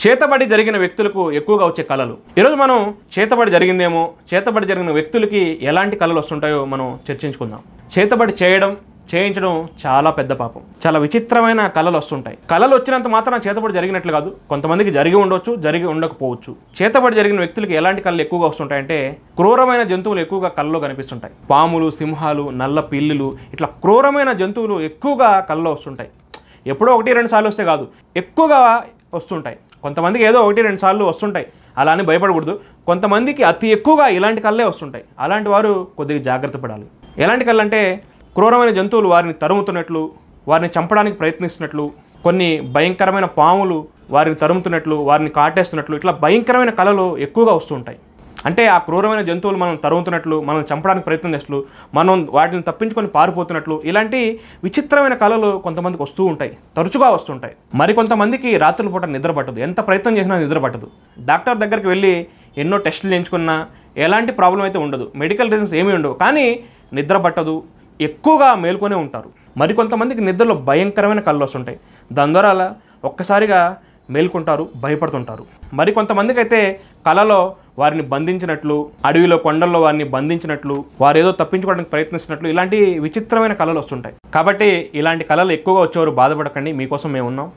చేతబడి జరిగిన వ్యక్తులకు ఎక్కువగా వచ్చే కళలు. ఈరోజు మనం చేతబడి జరిగిందేమో, చేతబడి జరిగిన వ్యక్తులకి ఎలాంటి కళలు వస్తుంటాయో మనం చర్చించుకుందాం. చేతబడి చేయించడం చాలా పెద్ద పాపం. చాలా విచిత్రమైన కళలు వస్తుంటాయి. కళలు వచ్చినంత మాత్రం చేతబడి జరిగినట్లు కాదు. కొంతమందికి జరిగి ఉండొచ్చు, జరిగి ఉండకపోవచ్చు. చేతబడి జరిగిన వ్యక్తులకి ఎలాంటి కళలు ఎక్కువగా వస్తుంటాయంటే, క్రూరమైన జంతువులు ఎక్కువగా కళ్ళలో కనిపిస్తుంటాయి. పాములు, సింహాలు, నల్ల పిల్లులు, ఇట్లా క్రూరమైన జంతువులు ఎక్కువగా కళ్ళలో వస్తుంటాయి. ఎప్పుడో 1-2 సార్లు వస్తే కాదు, ఎక్కువగా వస్తుంటాయి. కొంతమందికి ఏదో 1-2 సార్లు వస్తుంటాయి, అలా అని భయపడకూడదు. కొంతమందికి అతి ఎక్కువగా ఇలాంటి కళ్ళే వస్తుంటాయి. అలాంటి వారు కొద్దిగా జాగ్రత్త పడాలి. ఎలాంటి కళ్ళు అంటే, క్రూరమైన జంతువులు వారిని తరుముతున్నట్లు, వారిని చంపడానికి ప్రయత్నిస్తున్నట్లు, కొన్ని భయంకరమైన పాములు వారిని తరుముతున్నట్లు, వారిని కాటేస్తున్నట్లు, ఇట్లా భయంకరమైన కళలు ఎక్కువగా వస్తుంటాయి. అంటే ఆ క్రూరమైన జంతువులు మనం తరుముతున్నట్లు, మనం చంపడానికి ప్రయత్నం చేస్తూ, మనం వాటిని తప్పించుకొని పారిపోతున్నట్లు, ఇలాంటి విచిత్రమైన కళలు కొంతమందికి వస్తూ ఉంటాయి, తరచుగా వస్తుంటాయి. మరికొంతమందికి రాత్రుల పూట నిద్ర పట్టదు. ఎంత ప్రయత్నం చేసినా నిద్ర పట్టదు. డాక్టర్ దగ్గరికి వెళ్ళి ఎన్నో టెస్టులు చేయించుకున్నా ఎలాంటి ప్రాబ్లం అయితే ఉండదు, మెడికల్ రీజన్స్ ఏమీ ఉండవు, కానీ నిద్ర పట్టదు, ఎక్కువగా మేల్కొనే ఉంటారు. మరికొంతమందికి నిద్రలో భయంకరమైన కళ్ళు వస్తుంటాయి. దాని ద్వారా అలా ఒక్కసారిగా మేల్కొంటారు, భయపడుతుంటారు. మరికొంతమందికి అయితే కళలో వారిని బంధించినట్లు, అడవిలో కొండల్లో వారిని బంధించినట్లు, వారు ఏదో తప్పించుకోవడానికి ప్రయత్నిస్తున్నట్లు, ఇలాంటి విచిత్రమైన కళలు వస్తుంటాయి. కాబట్టి ఇలాంటి కళలు ఎక్కువగా వచ్చేవారు బాధపడకండి, మీకోసం మేము ఉన్నాం.